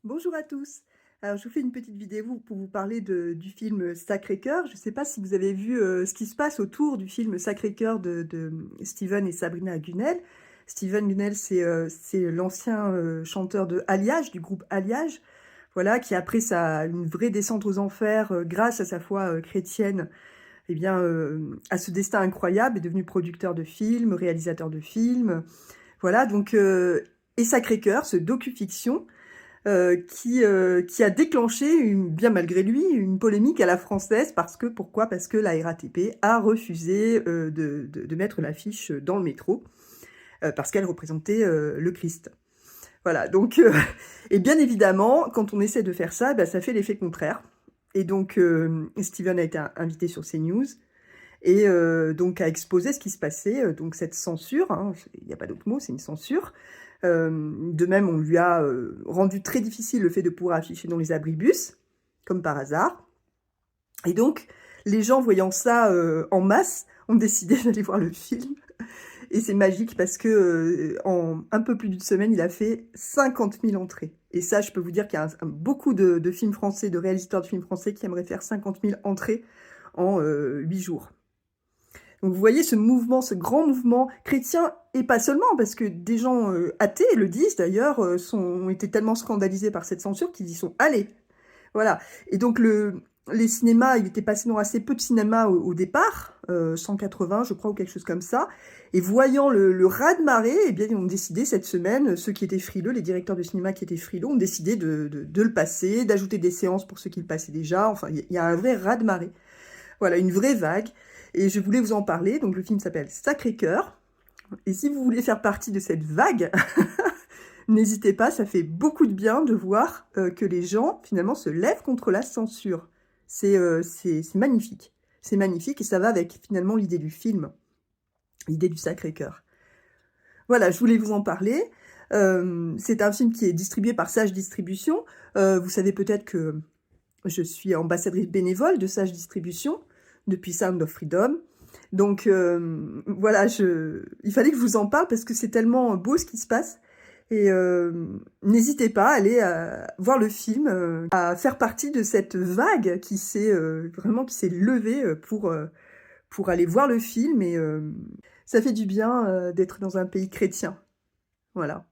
Bonjour à tous. Alors, je vous fais une petite vidéo pour vous parler du film Sacré-Cœur. Je ne sais pas si vous avez vu ce qui se passe autour du film Sacré-Cœur de Steven et Sabrina Gunnel. Steven Gunnel, c'est l'ancien chanteur de Alliage, du groupe Alliage, voilà, qui après une vraie descente aux enfers grâce à sa foi chrétienne, eh bien, à ce destin incroyable, est devenu producteur de films, réalisateur de films. Voilà, donc, et Sacré-Cœur, ce docu-fiction, qui a déclenché, bien malgré lui, une polémique à la française. Pourquoi? Parce que la RATP a refusé de mettre l'affiche dans le métro, parce qu'elle représentait le Christ. Voilà, donc, et bien évidemment, quand on essaie de faire ça, bah, ça fait l'effet contraire. Et donc, Steven a été invité sur CNews, et donc a exposé ce qui se passait, donc cette censure, hein, il n'y a pas d'autre mot, c'est une censure. De même, on lui a rendu très difficile le fait de pouvoir afficher dans les abribus, comme par hasard. Et donc, les gens voyant ça en masse, ont décidé d'aller voir le film. Et c'est magique parce que en un peu plus d'une semaine, il a fait 50 000 entrées. Et ça, je peux vous dire qu'il y a beaucoup de films français, de réalisateurs de films français qui aimeraient faire 50 000 entrées en 8 jours. Donc vous voyez ce mouvement, ce grand mouvement chrétien, et pas seulement, parce que des gens athées le disent d'ailleurs, ont été tellement scandalisés par cette censure qu'ils y sont allés. Voilà. Et donc les cinémas, il était passé dans assez peu de cinémas au départ, 180 je crois, ou quelque chose comme ça. Et voyant le raz-de-marée, eh bien, ils ont décidé cette semaine, ceux qui étaient frileux, les directeurs de cinéma qui étaient frileux, ont décidé de le passer, d'ajouter des séances pour ceux qui le passaient déjà. Enfin, il y a un vrai raz-de-marée. Voilà, une vraie vague. Et je voulais vous en parler. Donc le film s'appelle Sacré-Cœur. Et si vous voulez faire partie de cette vague, n'hésitez pas, ça fait beaucoup de bien de voir que les gens, finalement, se lèvent contre la censure. C'est magnifique. C'est magnifique et ça va avec, finalement, l'idée du film, l'idée du Sacré-Cœur. Voilà, je voulais vous en parler. C'est un film qui est distribué par Sage Distribution. Vous savez peut-être que je suis ambassadrice bénévole de Sage Distribution depuis Sound of Freedom. Donc voilà, il fallait que je vous en parle parce que c'est tellement beau ce qui se passe. Et n'hésitez pas à aller voir le film, à faire partie de cette vague qui s'est levée pour aller voir le film. Et ça fait du bien d'être dans un pays chrétien. Voilà.